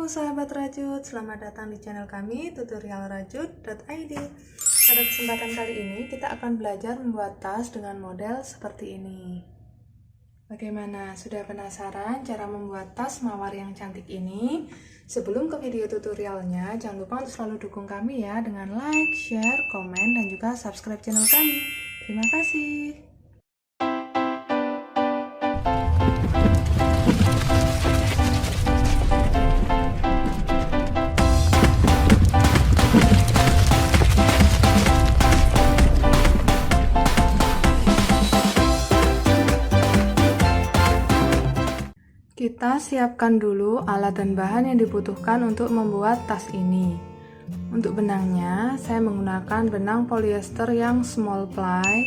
sahabat rajut, selamat datang di channel kami tutorialrajut.id. Pada kesempatan kali ini kita akan belajar membuat tas dengan model seperti ini. Bagaimana? Sudah penasaran cara membuat tas mawar yang cantik ini? Sebelum ke video tutorialnya, jangan lupa untuk selalu dukung kami ya dengan like, share, komen, dan juga subscribe channel kami. Terima kasih. Kita siapkan dulu alat dan bahan yang dibutuhkan untuk membuat tas ini. Untuk benangnya, saya menggunakan benang polyester yang small ply.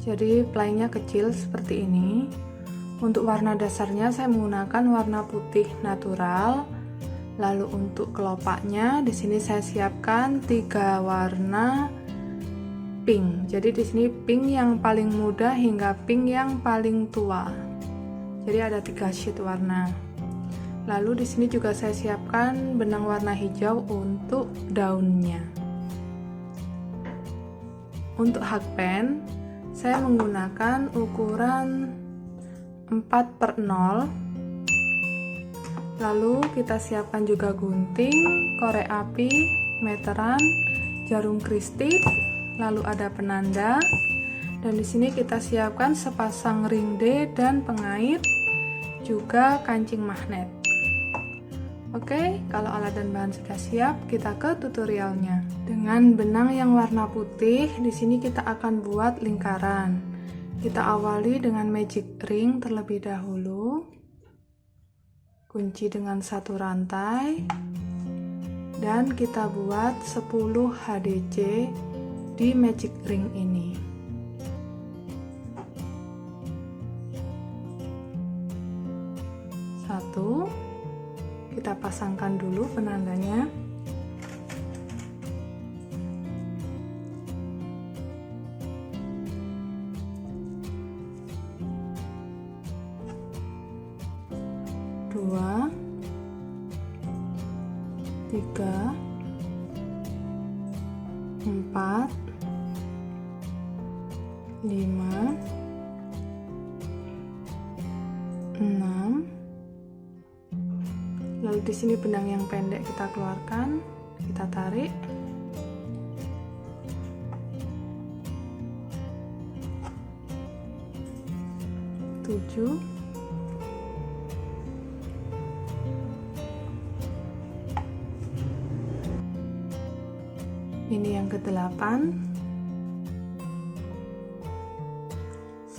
Jadi ply-nya kecil seperti ini. Untuk warna dasarnya saya menggunakan warna putih natural. Lalu untuk kelopaknya, di sini saya siapkan 3 warna pink. Jadi di sini pink yang paling muda hingga pink yang paling tua. Jadi ada 3 sheet warna. Lalu di sini juga saya siapkan benang warna hijau untuk daunnya. Untuk hakpen, saya menggunakan ukuran 4/0. Lalu kita siapkan juga gunting, korek api, meteran, jarum kristik, lalu ada penanda. Dan di sini kita siapkan sepasang ring D dan pengait, juga kancing magnet. Oke, kalau alat dan bahan sudah siap, kita ke tutorialnya. Dengan benang yang warna putih, di sini kita akan buat lingkaran. Kita awali dengan magic ring terlebih dahulu. Kunci dengan 1 rantai. Dan kita buat 10 HDC di magic ring ini. Satu, kita pasangkan dulu penandanya. Dua, 3, 4, 5, 6. Lalu di sini benang yang pendek kita keluarkan, kita tarik. Tujuh. Ini yang ke-8.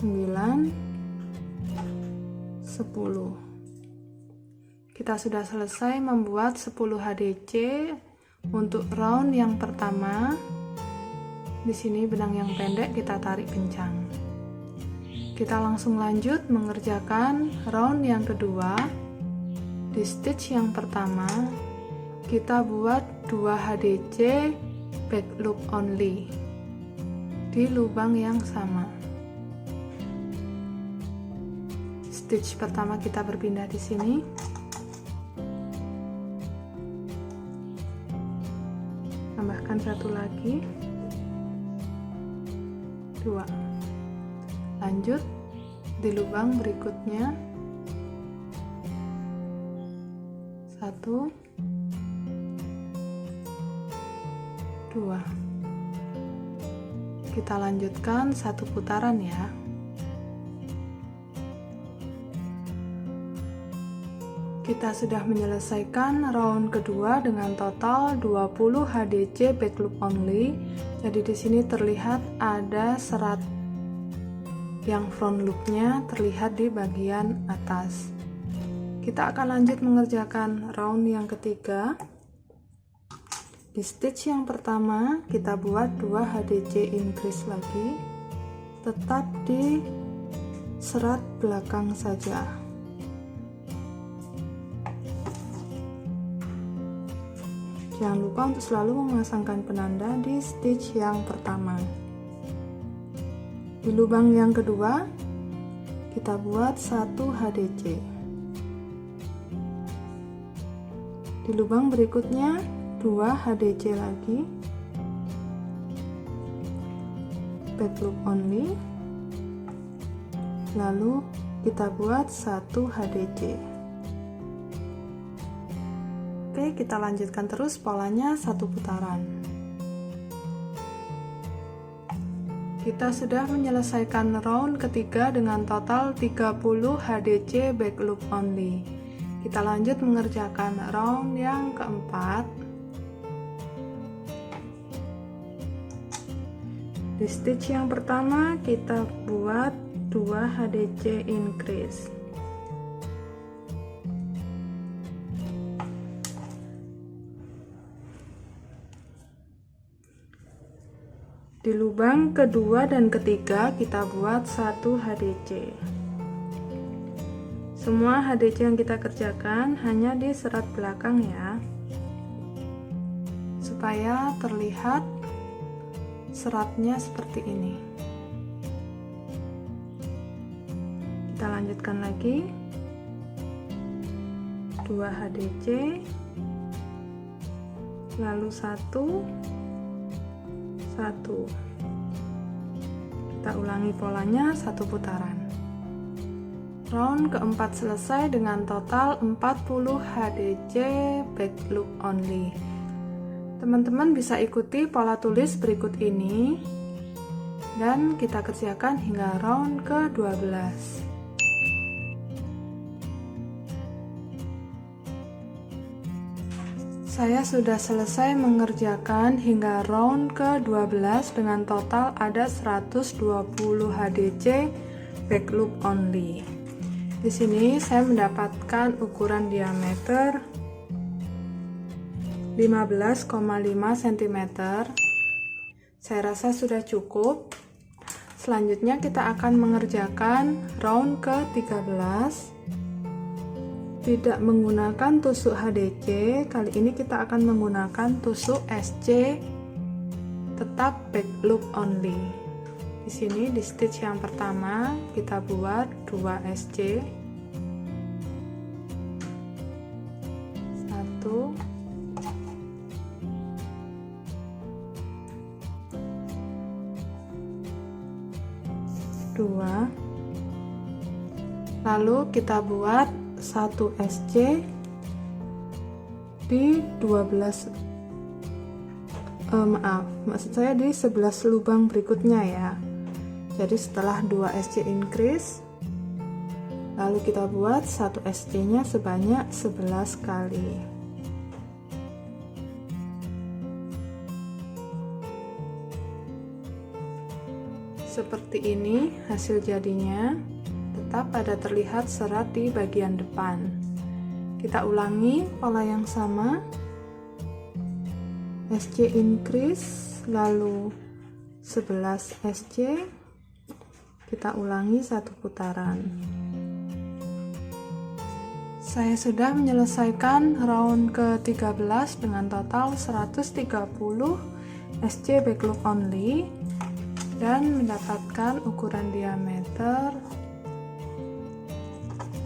9, 10. Kita sudah selesai membuat 10 HDC untuk round yang pertama. Di sini benang yang pendek kita tarik kencang. Kita langsung lanjut mengerjakan round yang kedua. Di stitch yang pertama, kita buat 2 HDC back loop only di lubang yang sama. Stitch pertama kita berpindah di sini. Tambahkan 1 lagi, 2. Lanjut di lubang berikutnya, 1, 2. Kita lanjutkan 1 putaran ya. Kita sudah menyelesaikan round kedua dengan total 20 HDC back loop only. Jadi di sini terlihat ada serat yang front loopnya terlihat di bagian atas. Kita akan lanjut mengerjakan round yang ketiga. Di stitch yang pertama kita buat 2 HDC increase lagi, tetap di serat belakang saja. Jangan lupa untuk selalu memasangkan penanda di stitch yang pertama. Di lubang yang kedua, kita buat 1 HDC. Di lubang berikutnya 2 HDC lagi, back loop only, lalu kita buat 1 HDC. Oke, kita lanjutkan terus polanya 1 putaran. Kita sudah menyelesaikan round ketiga dengan total 30 HDC back loop only. Kita lanjut mengerjakan round yang keempat. Di stitch yang pertama kita buat 2 HDC increase. Di lubang kedua dan ketiga kita buat 1 HDC. Semua HDC yang kita kerjakan hanya di serat belakang ya, supaya terlihat seratnya seperti ini. Kita lanjutkan lagi, 2 HDC, lalu 1, kita ulangi polanya 1 putaran. Round keempat selesai dengan total 40 HDC back loop only. Teman-teman bisa ikuti pola tulis berikut ini dan kita kerjakan hingga round ke-12. Saya sudah selesai mengerjakan hingga round ke-12 dengan total ada 120 HDC back loop only. Di sini saya mendapatkan ukuran diameter 15,5 cm. Saya rasa sudah cukup. Selanjutnya kita akan mengerjakan round ke-13. Tidak menggunakan tusuk HDC, kali ini kita akan menggunakan tusuk SC, tetap back loop only. Di sini di stitch yang pertama kita buat 2 SC, 1, 2, lalu kita buat 1 SC di 12 maksud saya di 11 lubang berikutnya ya. Jadi setelah 2 SC increase, lalu kita buat 1 SC nya sebanyak 11 kali. Seperti ini hasil jadinya, tetap ada terlihat serat di bagian depan. Kita ulangi pola yang sama, SC increase, lalu 11 SC, kita ulangi 1 putaran. Saya sudah menyelesaikan round ke-13 dengan total 130 SC back loop only dan mendapatkan ukuran diameter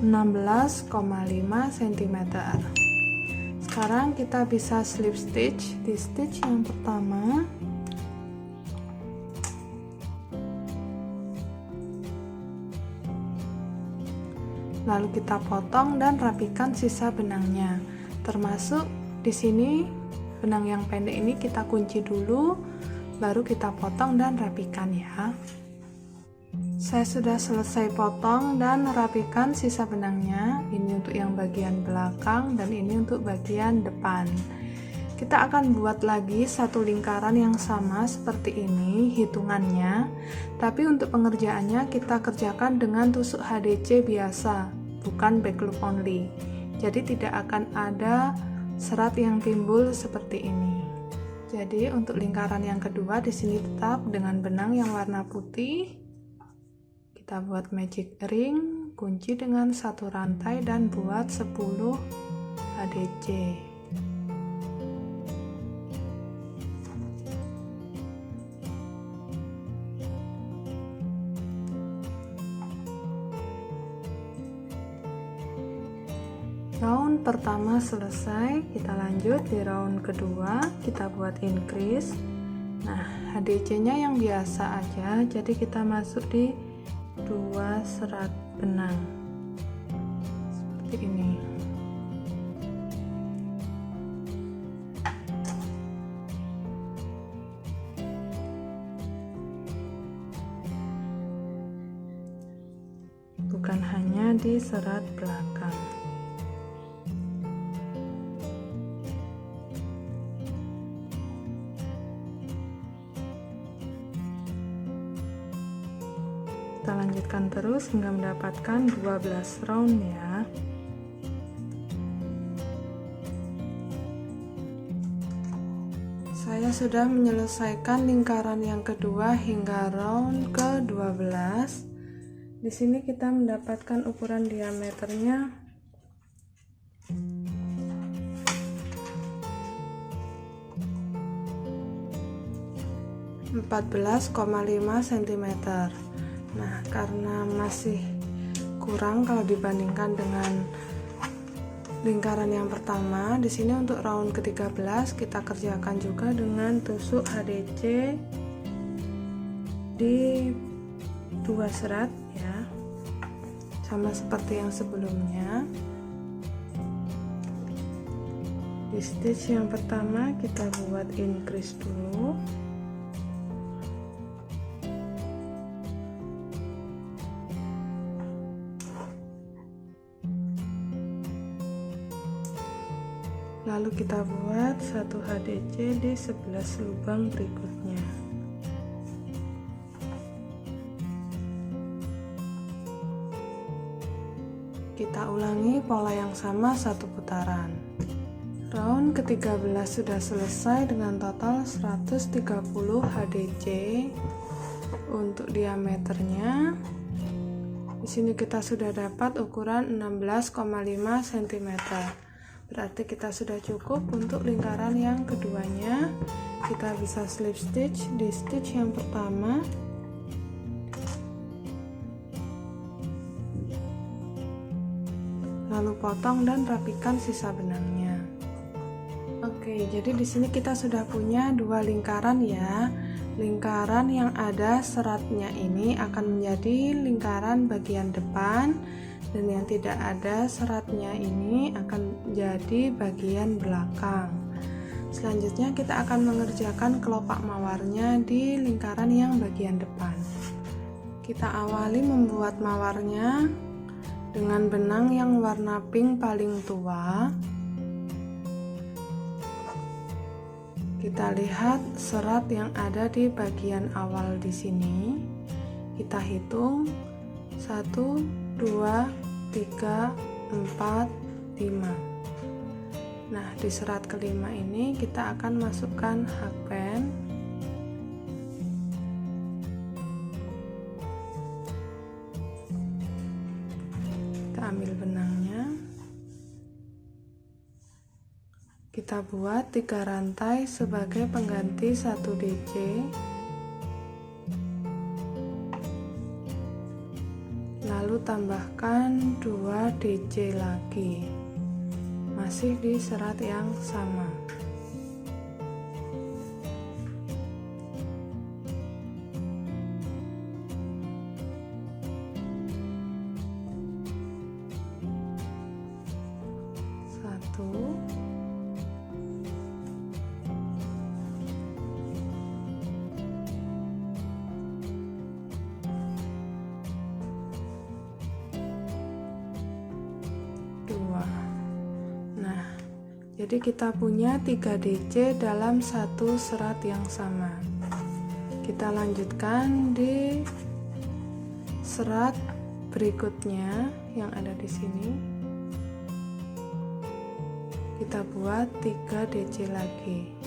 16,5 cm. Sekarang kita bisa slip stitch di stitch yang pertama. Lalu kita potong dan rapikan sisa benangnya. Termasuk di sini benang yang pendek ini kita kunci dulu, baru kita potong dan rapikan ya. Saya sudah selesai potong dan rapikan sisa benangnya. Ini untuk yang bagian belakang dan ini untuk bagian depan. Kita akan buat lagi satu lingkaran yang sama seperti ini hitungannya, tapi untuk pengerjaannya kita kerjakan dengan tusuk HDC biasa, bukan back loop only. Jadi tidak akan ada serat yang timbul seperti ini. Jadi untuk lingkaran yang kedua di sini tetap dengan benang yang warna putih. Kita buat magic ring, kunci dengan satu rantai dan buat 10 HDC. Round round pertama selesai, kita lanjut di round kedua, kita buat increase. Nah, HDC-nya yang biasa aja, jadi kita masuk di 2 serat benang seperti ini. Bukan hanya di serat belakang. Kita lanjutkan terus hingga mendapatkan 12 round ya. Saya sudah menyelesaikan lingkaran yang kedua hingga round ke-12. Di sini kita mendapatkan ukuran diameternya 14,5 cm. Nah, karena masih kurang kalau dibandingkan dengan lingkaran yang pertama, di sini untuk round ke-13 kita kerjakan juga dengan tusuk HDC di 2 serat ya. Sama seperti yang sebelumnya. Di stitch yang pertama kita buat increase dulu. Lalu kita buat 1 HDC di 11 lubang berikutnya. Kita ulangi pola yang sama 1 putaran. Round ke-13 sudah selesai dengan total 130 HDC untuk diameternya. Di sini kita sudah dapat ukuran 16,5 cm. Berarti kita sudah cukup untuk lingkaran yang keduanya. Kita bisa slip stitch di stitch yang pertama. Lalu potong dan rapikan sisa benangnya. Oke, jadi di sini kita sudah punya 2 lingkaran ya. Lingkaran yang ada seratnya ini akan menjadi lingkaran bagian depan, dan yang tidak ada seratnya ini akan jadi bagian belakang. Selanjutnya kita akan mengerjakan kelopak mawarnya di lingkaran yang bagian depan. Kita awali membuat mawarnya dengan benang yang warna pink paling tua. Kita lihat serat yang ada di bagian awal di sini. Kita hitung 1, 2, 3, 4, 5. Nah, di serat kelima ini kita akan masukkan hakpen. Kita ambil benangnya. Kita buat 3 rantai sebagai pengganti 1 DC. Lalu tambahkan 2 DC lagi, masih di serat yang sama. Satu, jadi kita punya 3 DC dalam 1 serat yang sama. Kita lanjutkan di serat berikutnya yang ada di sini. Kita buat 3 DC lagi.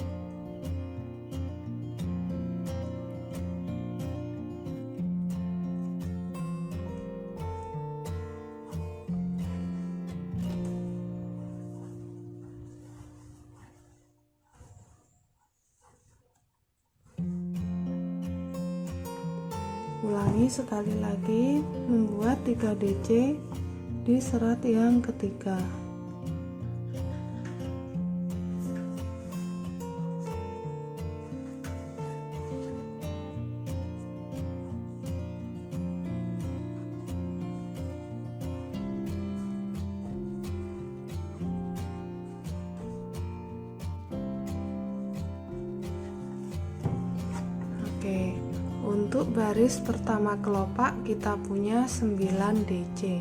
Ulangi sekali lagi, membuat 3 DC di serat yang ketiga. Untuk baris pertama kelopak kita punya 9 DC.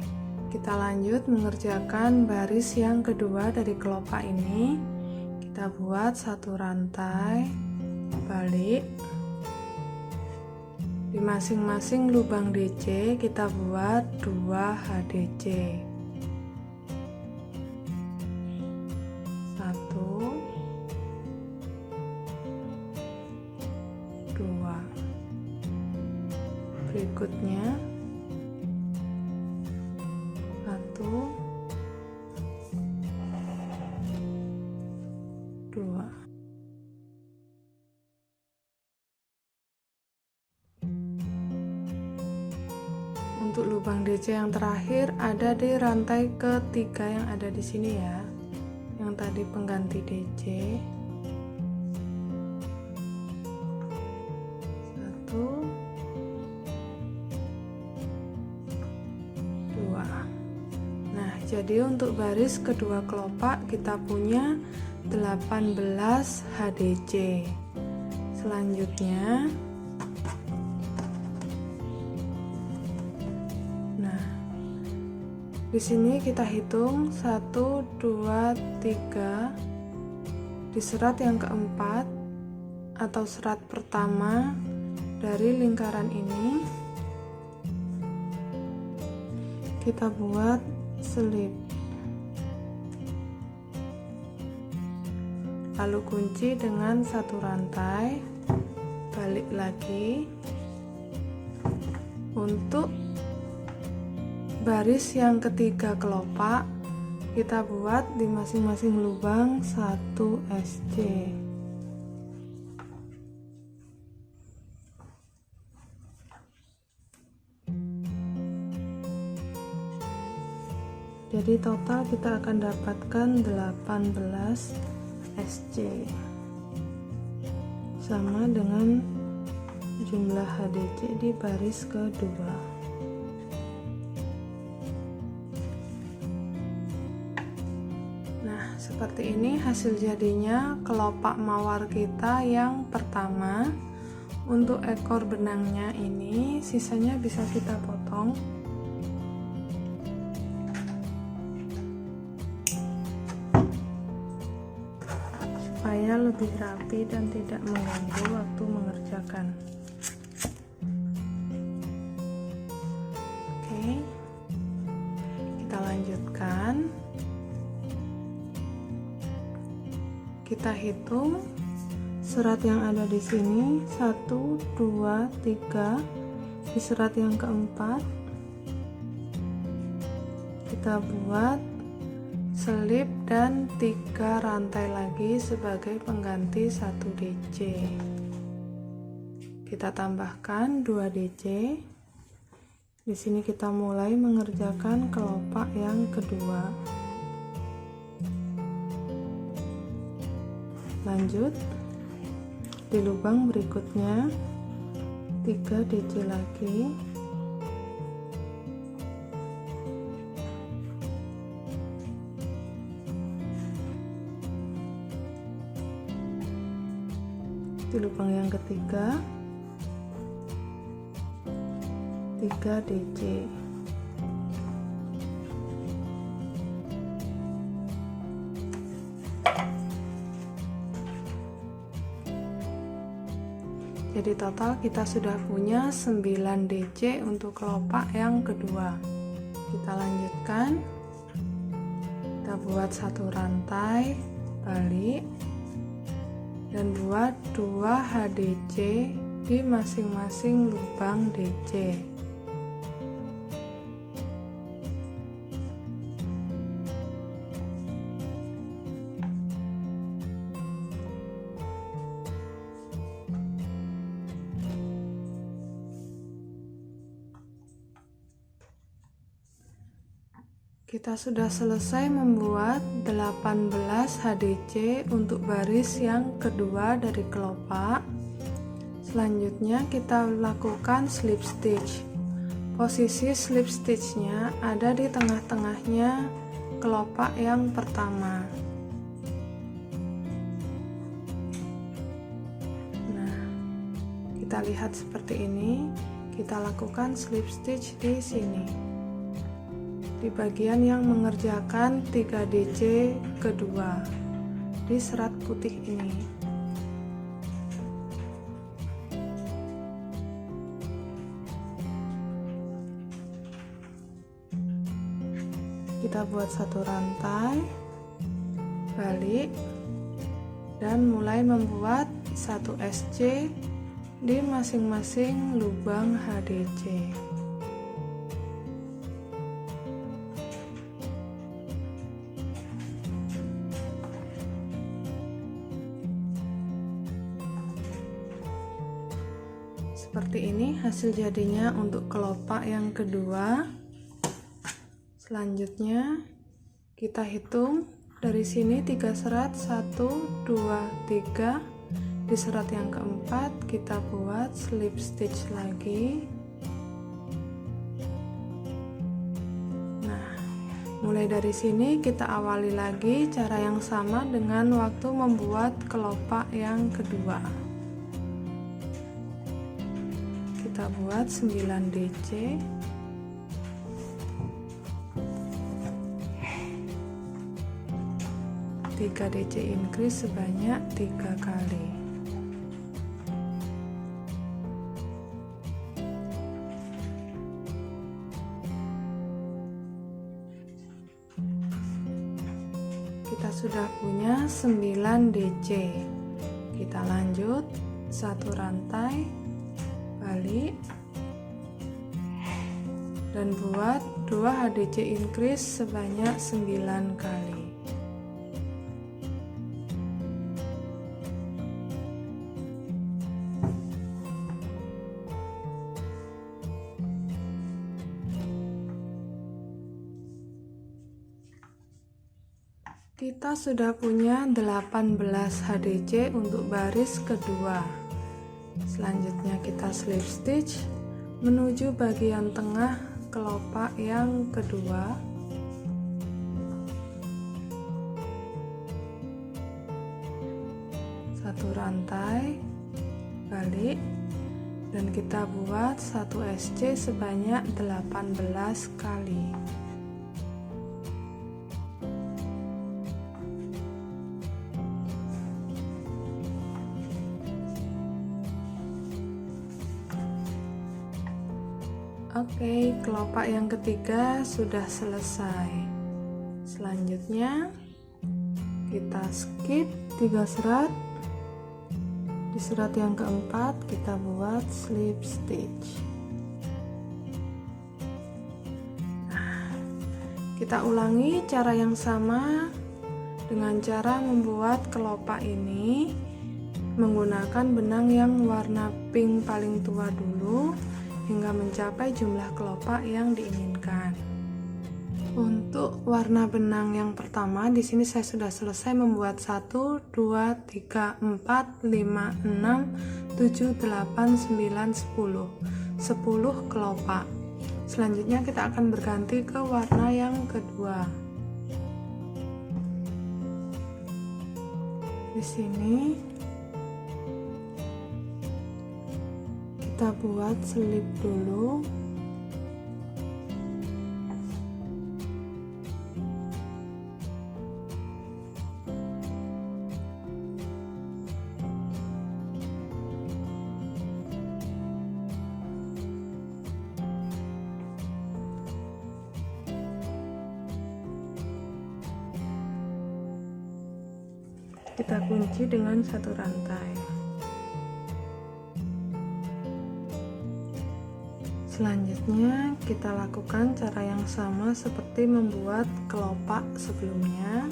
Kita lanjut mengerjakan baris yang kedua dari kelopak ini. Kita buat satu rantai, balik. Di masing-masing lubang DC kita buat 2 HDC. 1, 2. Berikutnya 1, 2. Untuk lubang DC yang terakhir ada di rantai ketiga yang ada di sini ya. Yang tadi pengganti DC. 1, 2. Nah, jadi untuk baris kedua kelopak kita punya 18 HDC. Selanjutnya di sini kita hitung 1, 2, 3 di serat yang keempat atau serat pertama dari lingkaran ini kita buat selip, lalu kunci dengan satu rantai, balik lagi. Untuk baris yang ketiga kelopak kita buat di masing-masing lubang 1 SC. Jadi total kita akan dapatkan 18 SC, sama dengan jumlah HDC di baris kedua. Seperti ini hasil jadinya kelopak mawar kita yang pertama. Untuk ekor benangnya ini sisanya bisa kita potong. Supaya lebih rapi dan tidak mengganggu waktu mengerjakan. Oke. Kita lanjutkan. Kita hitung serat yang ada di sini 1, 2, 3. Di serat yang keempat kita buat selip dan 3 rantai lagi sebagai pengganti 1 DC. Kita tambahkan 2 DC. Di sini kita mulai mengerjakan kelopak yang kedua. Lanjut di lubang berikutnya 3 DC lagi, di lubang yang ketiga 3 DC. Jadi total kita sudah punya 9 DC untuk kelopak yang kedua. Kita lanjutkan. Kita buat satu rantai, balik, dan buat 2 HDC di masing-masing lubang DC. Kita sudah selesai membuat 18 HDC untuk baris yang kedua dari kelopak. Selanjutnya kita lakukan slip stitch. Posisi slip stitchnya ada di tengah-tengahnya kelopak yang pertama. Nah, Kita lihat seperti ini. Kita lakukan slip stitch di sini, di bagian yang mengerjakan 3 DC kedua di serat putih ini. Kita buat satu rantai, balik, dan mulai membuat satu SC di masing-masing lubang HDC. Seperti ini hasil jadinya untuk kelopak yang kedua. Selanjutnya kita hitung dari sini 3 serat, 1 2 3. Di serat yang keempat kita buat slip stitch lagi. Nah, mulai dari sini kita awali lagi cara yang sama dengan waktu membuat kelopak yang kedua. Kita buat 9 DC. Tiga DC increase sebanyak 3 kali. Kita sudah punya 9 DC. Kita lanjut satu rantai, balik, dan buat 2 HDC increase sebanyak 9 kali. Kita sudah punya 18 HDC untuk baris kedua. Selanjutnya kita slip stitch menuju bagian tengah kelopak yang kedua. Satu rantai, balik, dan kita buat satu SC sebanyak 18 kali. Oke, kelopak yang ketiga sudah selesai. Selanjutnya kita skip 3 serat. Di serat yang keempat kita buat slip stitch. Nah, kita ulangi cara yang sama dengan cara membuat kelopak ini menggunakan benang yang warna pink paling tua dulu hingga mencapai jumlah kelopak yang diinginkan. Untuk warna benang yang pertama, di sini saya sudah selesai membuat 1 2 3 4 5 6 7 8 9 10 10 kelopak. Selanjutnya kita akan berganti ke warna yang kedua. Di sini kita buat selip dulu. Kita kunci dengan satu rantai. Selanjutnya kita lakukan cara yang sama seperti membuat kelopak sebelumnya.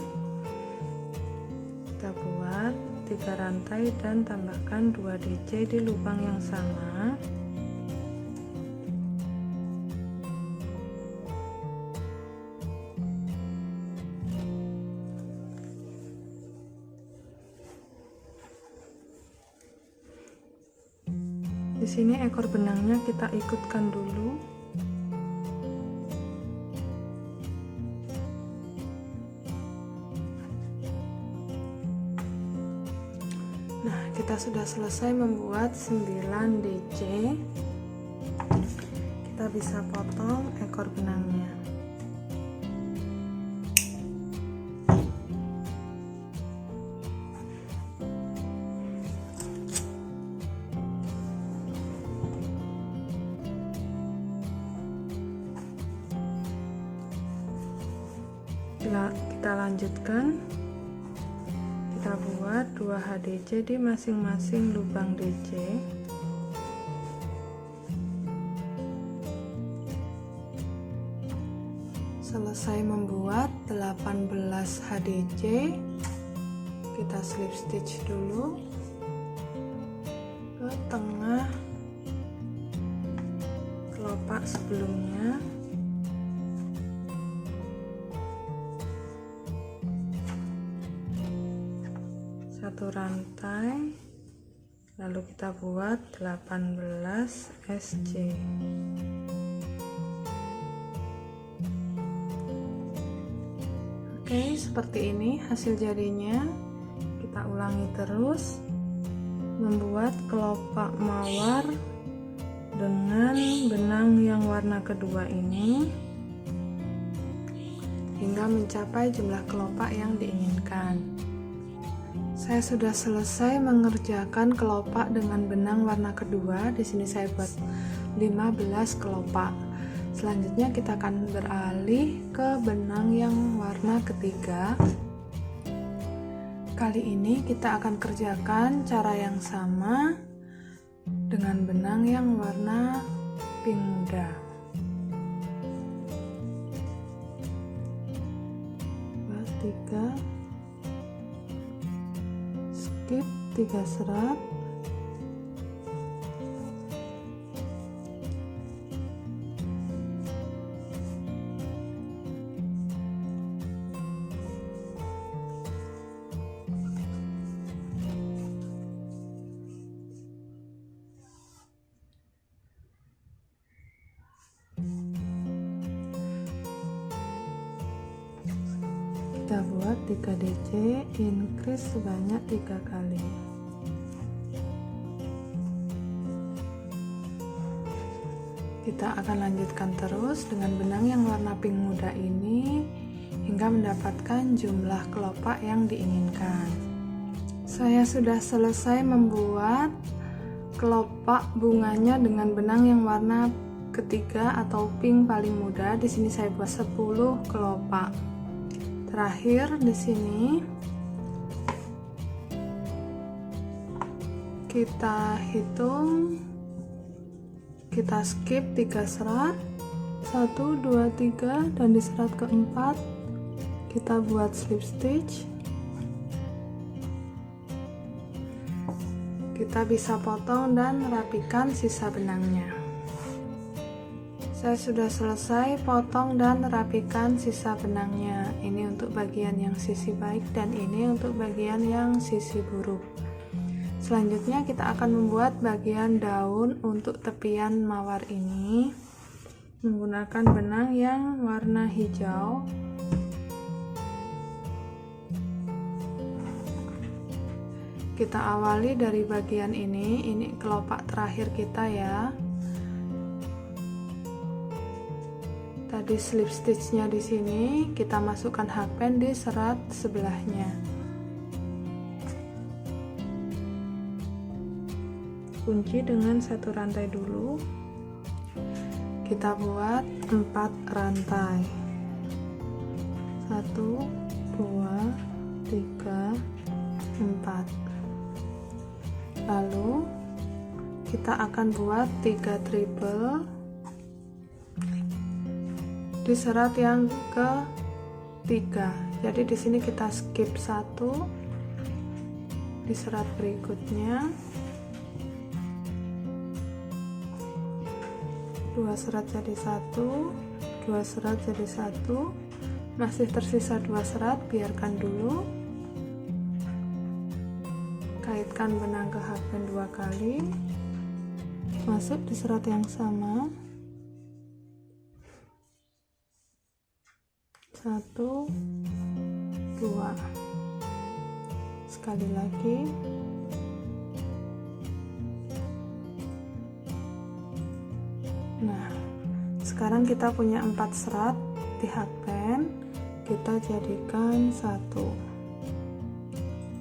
Kita buat 3 rantai dan tambahkan 2 DC di lubang yang sama. Di sini ekor benangnya kita ikutkan dulu. Nah, kita sudah selesai membuat 9 DC. Kita bisa potong ekor benangnya. Kita lanjutkan, kita buat 2 HDC di masing-masing lubang DC. Selesai membuat 18 HDC, kita slip stitch dulu ke tengah kelopak sebelumnya. Satu rantai, lalu kita buat 18 SC. Oke, seperti ini hasil jadinya. Kita ulangi terus membuat kelopak mawar dengan benang yang warna kedua ini hingga mencapai jumlah kelopak yang diinginkan. Saya sudah selesai mengerjakan kelopak dengan benang warna kedua. Di sini saya buat 15 kelopak. Selanjutnya kita akan beralih ke benang yang warna ketiga. Kali ini kita akan kerjakan cara yang sama dengan benang yang warna pink muda. Buat 3, skip 3 serat, kita buat 3 DC, increase sebanyak 3 kali. Kita akan lanjutkan terus dengan benang yang warna pink muda ini hingga mendapatkan jumlah kelopak yang diinginkan. Saya sudah selesai membuat kelopak bunganya dengan benang yang warna ketiga atau pink paling muda. Di sini saya buat 10 kelopak. Terakhir di sini kita hitung, kita skip 3 serat, 1, 2, 3, dan di serat keempat kita buat slip stitch. Kita bisa potong dan rapikan sisa benangnya. Saya sudah selesai potong dan rapikan sisa benangnya. Ini untuk bagian yang sisi baik dan ini untuk bagian yang sisi buruk. Selanjutnya kita akan membuat bagian daun untuk tepian mawar ini menggunakan benang yang warna hijau. Kita awali dari bagian ini kelopak terakhir kita ya. Tadi slip stitchnya di sini, kita masukkan hakpen di serat sebelahnya. Kunci dengan 1 rantai dulu. Kita buat 4 rantai. 1, 2, 3, 4. Lalu kita akan buat 3 triple di serat yang ketiga. Jadi di sini kita skip 1 di serat berikutnya, 2 serat jadi 1, 2 serat jadi 1, masih tersisa 2 serat, biarkan dulu. Kaitkan benang ke hakpen 2 kali, masuk di serat yang sama, 1, 2, sekali lagi sekarang kita punya 4 serat di hakpen, kita jadikan 1.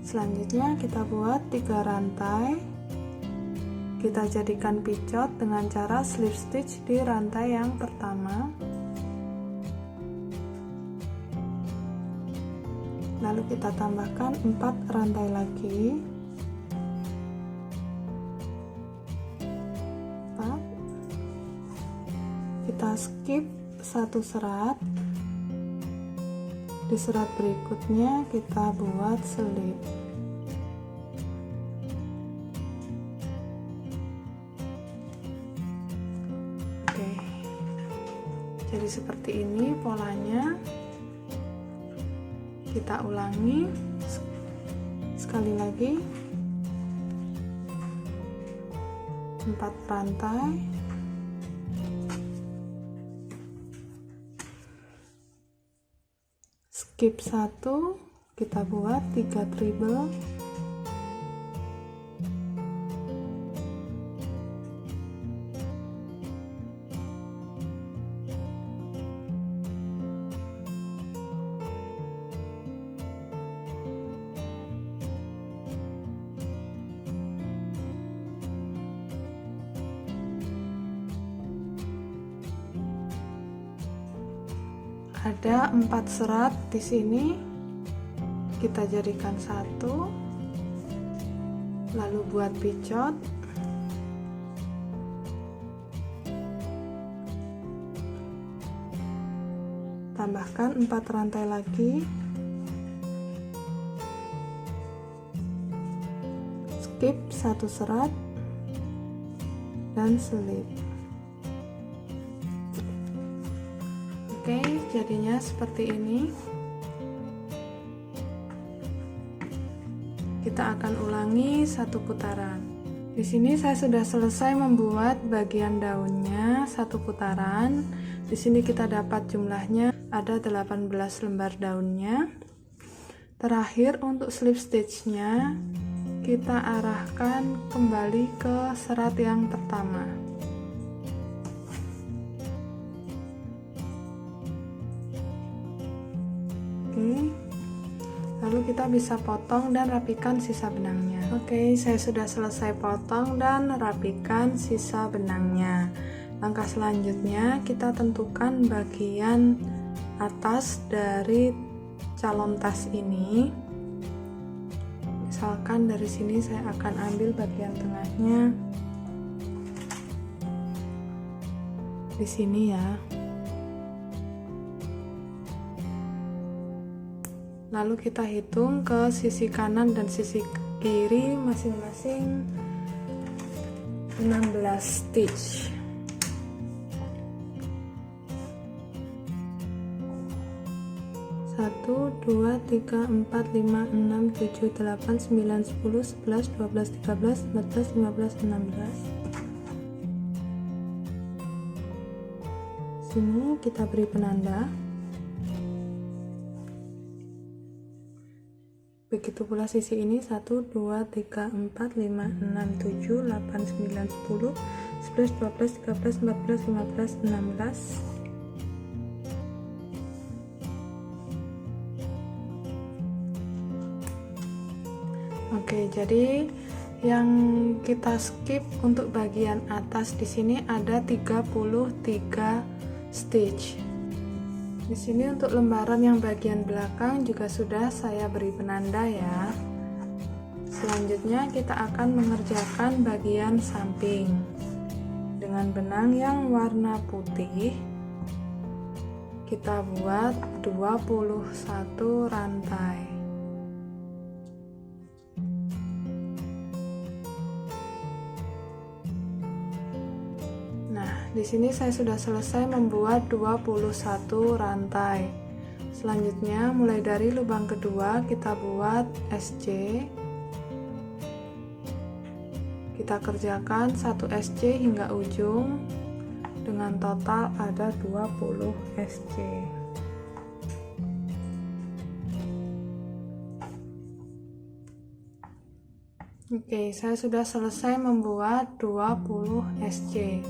Selanjutnya kita buat 3 rantai, kita jadikan picot dengan cara slip stitch di rantai yang pertama. Lalu kita tambahkan 4 rantai lagi, 4. Kita skip 1 serat, di serat berikutnya kita buat selip. Oke, jadi seperti ini polanya. Kita ulangi sekali lagi, 4 rantai, skip 1, kita buat 3 treble, ada 4 serat di sini, kita jadikan 1, lalu buat picot, tambahkan 4 rantai lagi, skip 1 serat dan selip. Oke, jadinya seperti ini. Kita akan ulangi 1 putaran. Di sini saya sudah selesai membuat bagian daunnya 1 putaran. Di sini kita dapat jumlahnya ada 18 lembar daunnya. Terakhir untuk slip stitchnya kita arahkan kembali ke serat yang pertama. Lalu kita bisa potong dan rapikan sisa benangnya. Oke, saya sudah selesai potong dan rapikan sisa benangnya. Langkah selanjutnya kita tentukan bagian atas dari calon tas ini. Misalkan dari sini saya akan ambil bagian tengahnya di sini ya. Lalu kita hitung ke sisi kanan dan sisi kiri masing-masing 16 stitch. Satu, 2, 3, 4, 5, 6, 7, 8, 9, 10, 11, 12, 13, 14, 15, 16. Sini kita beri penanda. Begitu pula sisi ini 1, 2, 3, 4, 5, 6, 7, 8, 9, 10, 11, 12, 13, 14, 15, 16. Oke, jadi yang kita skip untuk bagian atas di sini ada 33 stitch. Di sini untuk lembaran yang bagian belakang juga sudah saya beri penanda ya. Selanjutnya kita akan mengerjakan bagian samping dengan benang yang warna putih. Kita buat 21 rantai. Di sini saya sudah selesai membuat 21 rantai. Selanjutnya mulai dari lubang kedua kita buat SC. Kita kerjakan 1 SC hingga ujung dengan total ada 20 SC. Oke, saya sudah selesai membuat 20 SC.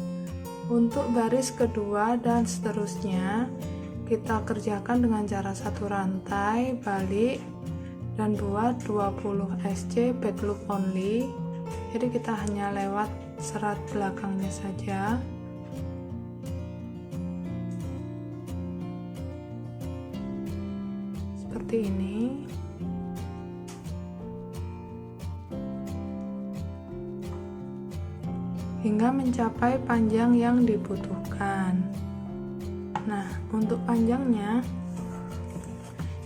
Untuk baris kedua dan seterusnya kita kerjakan dengan cara satu rantai, balik, dan buat 20 SC back loop only. Jadi kita hanya lewat serat belakangnya saja. Seperti ini. Hingga mencapai panjang yang dibutuhkan. Nah, untuk panjangnya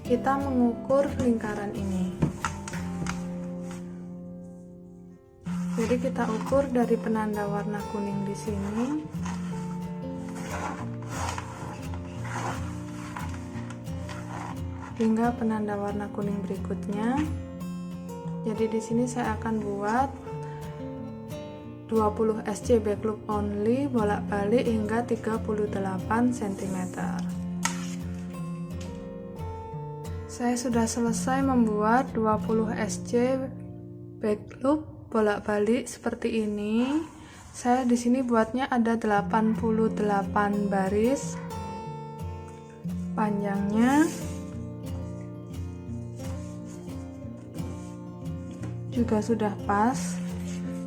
kita mengukur lingkaran ini. Jadi kita ukur dari penanda warna kuning di sini hingga penanda warna kuning berikutnya. Jadi di sini saya akan buat 20 SC back loop only bolak-balik hingga 38 cm. Saya sudah selesai membuat 20 SC back loop bolak-balik seperti ini. Saya di sini buatnya ada 88 baris. Panjangnya juga sudah pas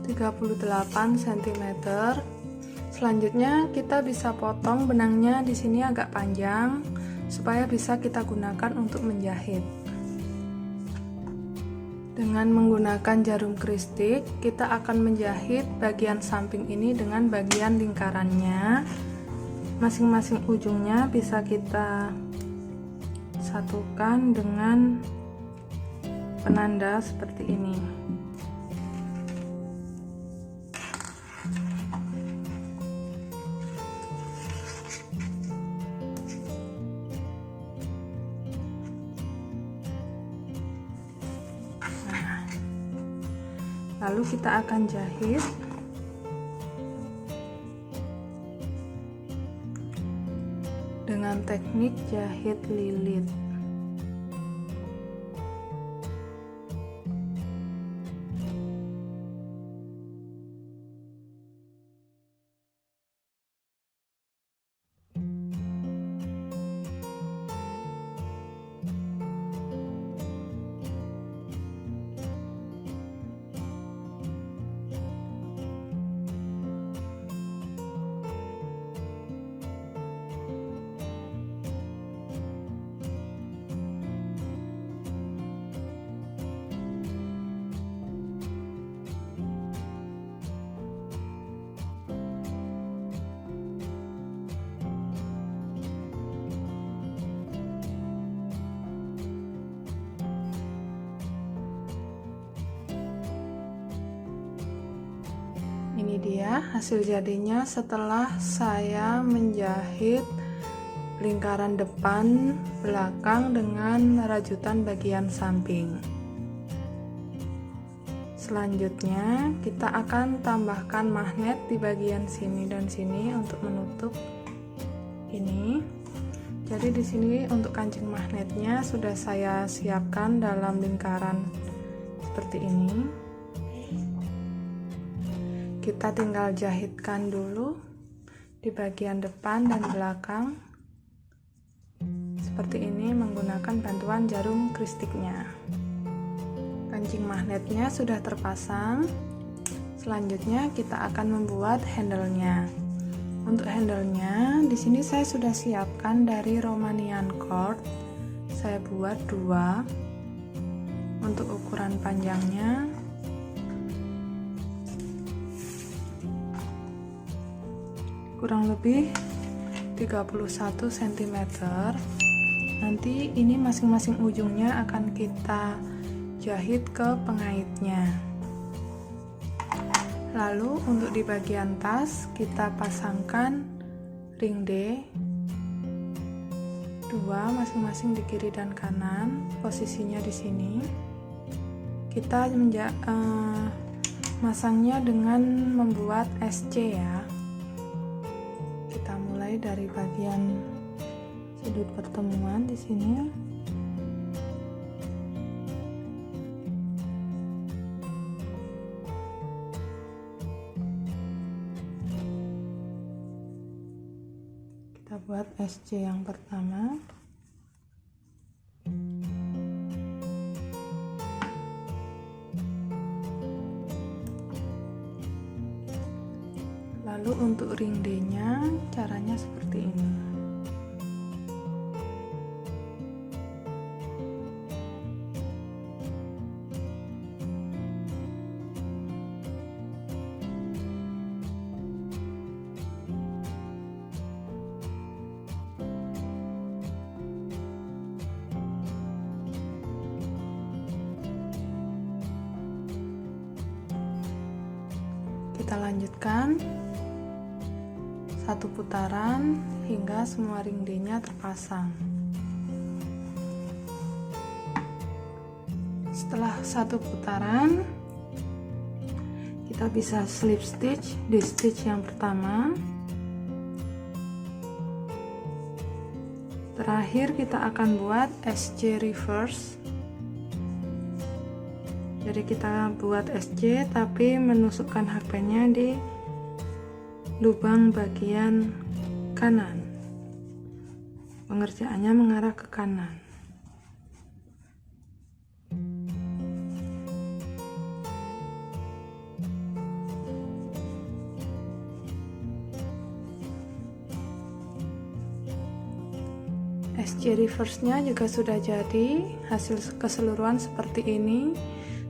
38 cm. Selanjutnya kita bisa potong benangnya di sini agak panjang supaya bisa kita gunakan untuk menjahit. Dengan menggunakan jarum kristik, kita akan menjahit bagian samping ini dengan bagian lingkarannya. Masing-masing ujungnya bisa kita satukan dengan penanda seperti ini. Lalu kita akan jahit dengan teknik jahit lilit. Ini dia hasil jadinya setelah saya menjahit lingkaran depan, belakang dengan rajutan bagian samping. Selanjutnya kita akan tambahkan magnet di bagian sini dan sini untuk menutup ini. Jadi di sini untuk kancing magnetnya sudah saya siapkan dalam lingkaran seperti ini. Kita tinggal jahitkan dulu di bagian depan dan belakang seperti ini menggunakan bantuan jarum kristiknya. Kancing magnetnya sudah terpasang. Selanjutnya kita akan membuat handle-nya. Untuk handle-nya di sini saya sudah siapkan dari Romanian cord. Saya buat 2 untuk ukuran panjangnya. Kurang lebih 31 cm. Nanti ini masing-masing ujungnya akan kita jahit ke pengaitnya. Lalu untuk di bagian tas kita pasangkan ring D 2 masing-masing di kiri dan kanan. Posisinya di sini. Kita masangnya dengan membuat SC ya. Kita mulai dari bagian sudut pertemuan di sini. kita buat SC yang pertama. Lalu untuk ring D-nya caranya seperti ini. Kita lanjutkan satu putaran hingga semua ring D-nya terpasang. Setelah satu putaran, kita bisa slip stitch di stitch yang pertama. Terakhir kita akan buat SC reverse. Jadi kita buat SC tapi menusukkan hakbennya di lubang bagian kanan. Pengerjaannya mengarah ke kanan. SC reverse-nya juga sudah jadi, hasil keseluruhan seperti ini.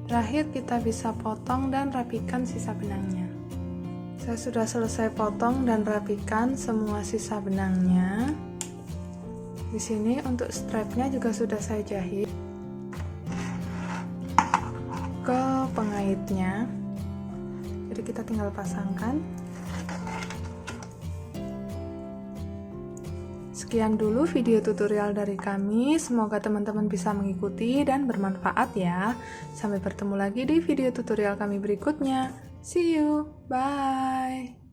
Terakhir kita bisa potong dan rapikan sisa benangnya. Saya sudah selesai potong dan rapikan semua sisa benangnya. Di sini untuk strapnya juga sudah saya jahit ke pengaitnya. Jadi kita tinggal pasangkan. Sekian dulu video tutorial dari kami, semoga teman-teman bisa mengikuti dan bermanfaat ya. Sampai bertemu lagi di video tutorial kami berikutnya. See you, bye!